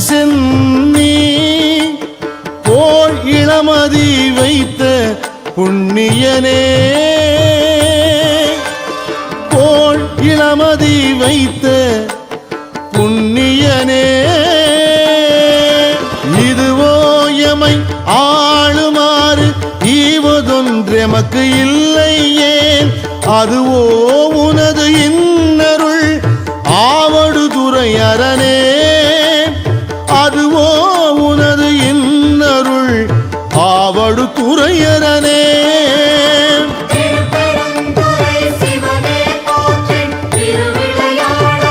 சென்னி போல் இளமதி வைத்த புண்ணியனே போல் இளமதி வைத்த புண்ணியனே இதுவோ எமை ஆளுமாறு ஈவதொன்றெமக்கு இல்லையே அதுவோ உனது இன்னருள் ஆவடு துறை அரணே